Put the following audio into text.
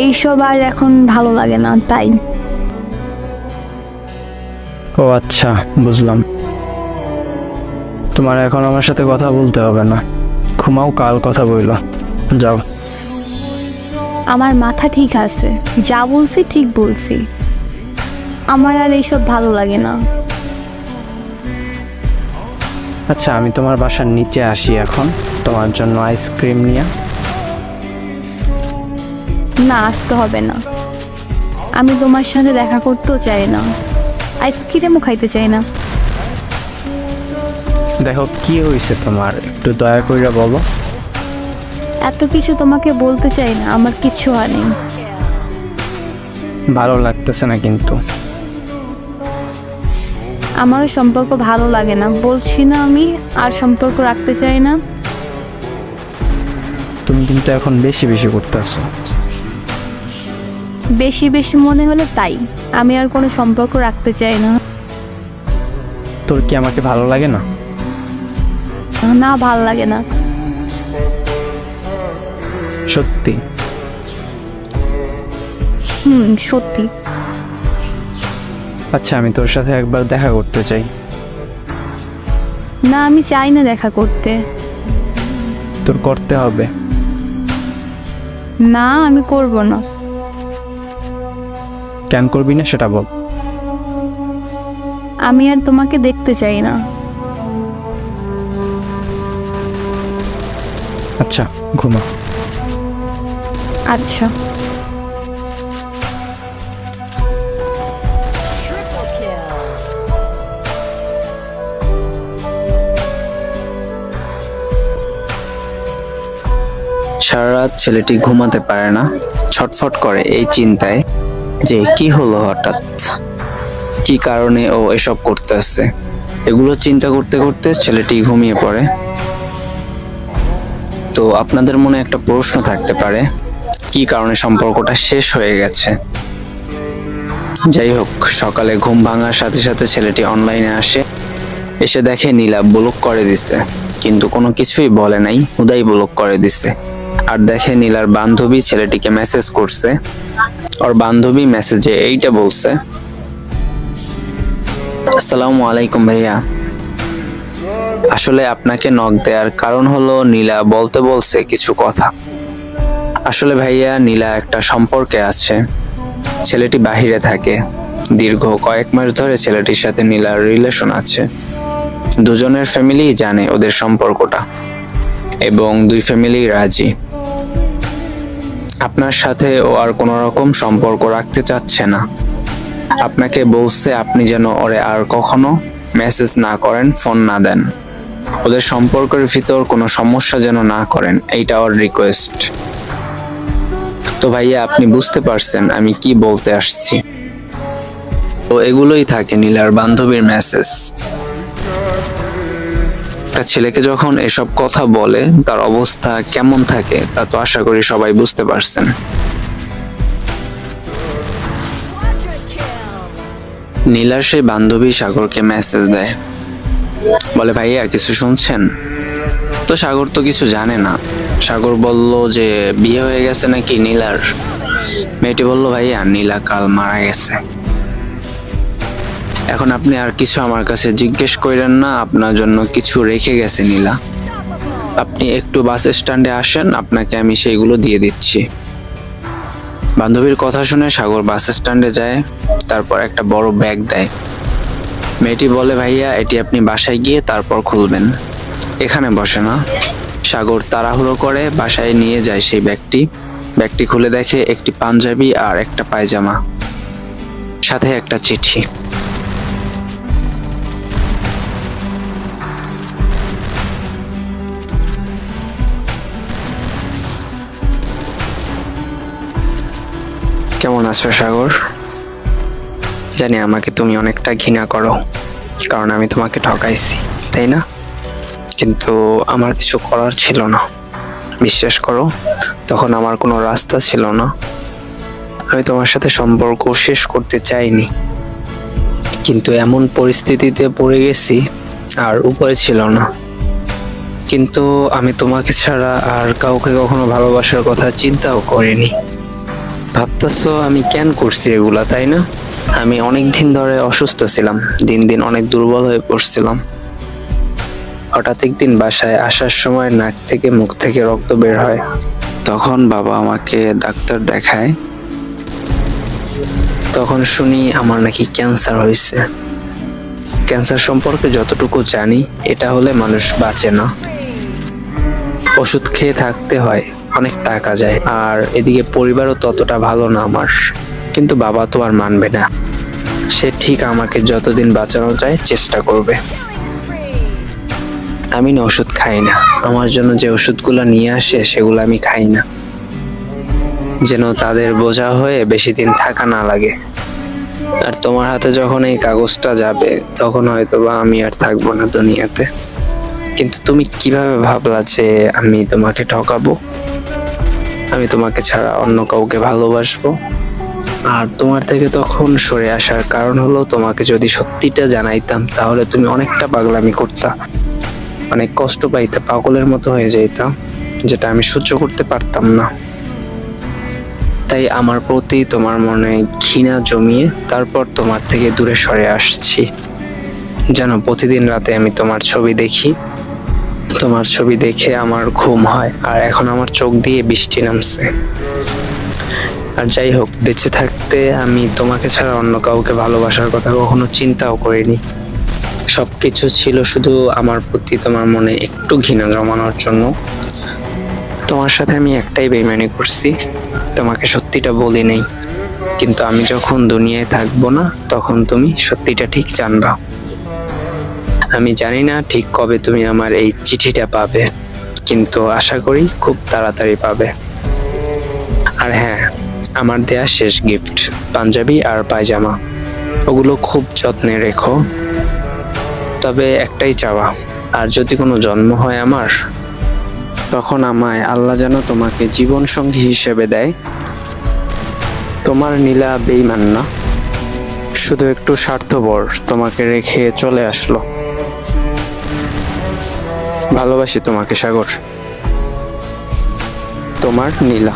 এইসব আর এখন ভালো লাগে না, তাই। ও আচ্ছা, বুঝলাম। তোমার এখন আমার সাথে কথা বলতে হবে না, ঘুমাও, কাল কথা বইলো। যাও। আমার মাথা ঠিক আছে, যা বলছি ঠিক বলছি। আমার আর এইসব ভালো লাগে না। আচ্ছা, আমি তোমার বাসার নিচে আসি এখন, তোমার জন্য আইসক্রিম নিয়ে। না, আসতে হবে না। আমি তোমার সাথে দেখা করতেও চাই না, আইসক্রিমও খাইতে চাই না। দেখো, কি হয়েছে তোমার, একটু দয়া করে বলো। এত কিছু তোমাকে বলতে চাই না, আমার কিচ্ছু হয়নি। ভালো লাগতেছে না কিন্তু। আমারও সম্পর্ক ভালো লাগে না, বলছি না আমি আর সম্পর্ক রাখতে চাই না। তুমি কিন্তু এখন বেশি বেশি করতেছো। বেশি বেশি মনে হলে তাই, আমি আর কোনো সম্পর্ক রাখতে চাই না। তোর কি আমাকে ভালো লাগে না? না, ভালো লাগে না। সত্যি? সত্যি। আচ্ছা, আমি তোর সাথে একবার দেখা করতে চাই। না, আমি চাই না দেখা করতে। তোর করতে হবে। না, আমি করব না। কেন করবি না সেটা বল। আমি আর তোমাকে দেখতে চাই না। আচ্ছা, ঘুমা। আচ্ছা। সারা রাত ছেলেটি ঘুমাতে পারে না, ছটফট করে এই চিন্তায় যে কি হলো হঠাৎ, কি কারণে ও এসব করতেছে। এগুলো চিন্তা করতে করতে ছেলেটি ঘুমিয়ে পড়ে। তো আপনাদের মনে একটা প্রশ্ন থাকতে পারে, কি কারণে সম্পর্কটা শেষ হয়ে গেছে। যাই হোক, সকালে ঘুম ভাঙার সাথে সাথে ছেলেটি অনলাইনে আসে, এসে দেখে নীলা ব্লক করে দিছে, কিন্তু কোনো কিছুই বলে নাই, হুদাই ব্লক করে দিছে। আর দেখে নীলার বান্ধবী ছেলেটিকে মেসেজ করছে। ওর বান্ধবী মেসেজে এইটা বলছে, আসসালামু আলাইকুম ভাইয়া, আসলে আপনাকে নক দেওয়ার কারণ হলো নীলা বলতে বলছে কিছু কথা। আসলে ভাইয়া, নীলা একটা সম্পর্কে আছে, ছেলেটি বাহিরে থাকে। দীর্ঘ কয়েক মাস ধরে ছেলেটির সাথে নীলার রিলেশন আছে। দুজনের ফ্যামিলি জানে ওদের সম্পর্কটা এবং দুই ফ্যামিলি রাজি। আপনার সাথে ও আর কোনো রকম সম্পর্ক রাখতে চাচ্ছে না। আপনাকে বলছে আপনি যেন ওরে আর কখনো মেসেজ না করেন, ফোন না দেন, ওদের সম্পর্কের ভিতর কোনো সমস্যা যেন না করেন, এইটা ওর রিকোয়েস্ট। তো ভাইয়া, আপনি বুঝতে পারছেন আমি কি বলতে আসছি। তো এগুলোই থাকে নীলার বান্ধবীর মেসেজ। একটা ছেলেকে যখন এসব কথা বলে তার অবস্থা কেমন থাকে তা তো আশা করি সবাই বুঝতে পারছেন। নীলার সেই বান্ধবী সাগরকে মেসেজ দেয়, বলে ভাইয়া কিছু শুনছেন? তো সাগর তো কিছু জানে না। সাগর বলল যে বিয়ে হয়ে গেছে নাকি নীলার। মেয়েটি বলল, ভাইয়া নীলা কাল মারা গেছে। এখন আপনি আর কিছু আমার কাছে জিজ্ঞেস করেন না, আপনার জন্য কিছু রেখে গেছে নীলা। আপনি একটু বাস স্ট্যান্ডে আসেন, আপনাকে আমি সেইগুলো দিয়ে দিচ্ছি। বান্ধবীর কথা শুনে সাগর বাস স্ট্যান্ডে যায়, তারপর একটা বড় ব্যাগ দেয়। মেয়েটি বলে, ভাইয়া এটি আপনি বাসায় গিয়ে তারপর খুলবেন, এখানে বসে না। সাগর তাড়াহুড়ো করে বাসায় নিয়ে যায় সেই ব্যাগটি। ব্যাগটি খুলে দেখে একটি পাঞ্জাবি আর একটা পায়জামা, সাথে একটা চিঠি। কেমন আছো সাগর? জানি আমাকে তুমি অনেকটা ঘৃণা করো, কারণ আমি তোমাকে ঠকাইছি, তাই না? কিন্তু আমার কিছু করার ছিল না। বিশ্বাস করো, তখন আমার কোনো রাস্তা ছিল না। আমি তোমার সাথে সম্পর্ক শেষ করতে চাইনি, কিন্তু এমন পরিস্থিতিতে পড়ে গেছি আর উপায় ছিল না। কিন্তু আমি তোমাকে ছাড়া আর কাউকে কখনো ভালোবাসার কথা চিন্তাও করিনি। ভাবতেছো আমি কেন করছি এগুলা, তাই না? আমি অনেক দিন ধরে অসুস্থ ছিলাম, দিন দিন অনেক দুর্বল হয়ে পড়ছিলাম। হঠাৎ একদিন বাসায় আসার সময় নাক থেকে মুখ থেকে রক্ত বের হয়। তখন বাবা আমাকে ডাক্তার দেখায়। তখন শুনি আমার নাকি ক্যান্সার হয়েছে। ক্যান্সার সম্পর্কে যতটুকু জানি, এটা হলে মানুষ বাঁচে না, ওষুধ খেয়ে থাকতে হয়, অনেক টাকা যায়, আর এদিকে পরিবারও ততটা ভালো না আমার। কিন্তু বাবা তো আর মানবে না, সে ঠিক আমাকে যতদিন বাঁচানো যায় চেষ্টা করবে। আমি না ওষুধ খাই না, আমার জন্য যে ওষুধগুলো নিয়ে আসে সেগুলো আমি খাই না, যেন তাদের বোঝা হয়ে বেশি দিন থাকা না লাগে। আর তোমার হাতে যখন এই কাগজটা যাবে, তখন হয়তো বা আমি আর থাকবো না দুনিয়াতে। কিন্তু তুমি কিভাবে ভাবলা যে আমি তোমাকে ঠকাবো? আমি তোমাকে ছাড়া অন্য কাউকে ভালোবাসবো? আর তোমার থেকে তখন সরে আসার কারণ হলো, তোমাকে যদি সত্যিটা জানাইতাম তাহলে তুমি অনেকটা পাগলামি করতা, অনেক কষ্ট পাইতা, পাগলের মতো হয়ে যাইতাম, যেটা আমি সহ্য করতে পারতাম না। তাই আমার প্রতি তোমার মনে ঘৃণা জমিয়ে তারপর তোমার থেকে দূরে সরে আসছি। জানো, প্রতিদিন রাতে আমি তোমার ছবি দেখি, তোমার ছবি দেখে আমার ঘুম হয়, আর এখন আমার চোখ দিয়ে বৃষ্টি নামছে। আর যাই হোক, বেঁচে থাকতে আমি তোমাকে ছাড়া অন্য কাউকে ভালোবাসার কথা কখনো চিন্তাও করিনি। সবকিছু ছিল শুধু আমার প্রতি তোমার মনে একটু ঘৃণা জমানোর জন্য। তোমার সাথে আমি একটাই বেইমানি করছি, তোমাকে সত্যিটা বলি নাই। কিন্তু আমি যখন দুনিয়ায় থাকবো না, তখন তুমি সত্যিটা ঠিক জানবা। আমি জানি না ঠিক কবে তুমি আমার এই চিঠিটা পাবে, কিন্তু আশা করি খুব তাড়াতাড়ি পাবে। আর হ্যাঁ, আমার দেয়া শেষ গিফট, পাঞ্জাবি আর পায়জামা, ওগুলো খুব যত্নে রেখো। তবে একটাই চাওয়া, আর যদি কোনো জন্ম হয় আমার, তখন আমায় আল্লাহ যেন তোমাকে জীবন সঙ্গী হিসেবে দেয়। তোমার নীলা বেঈমান না, শুধু একটু স্বার্থপর, তোমাকে রেখে চলে আসলো। ভালোবাসি তোমাকে সাগর। তোমার নীলা।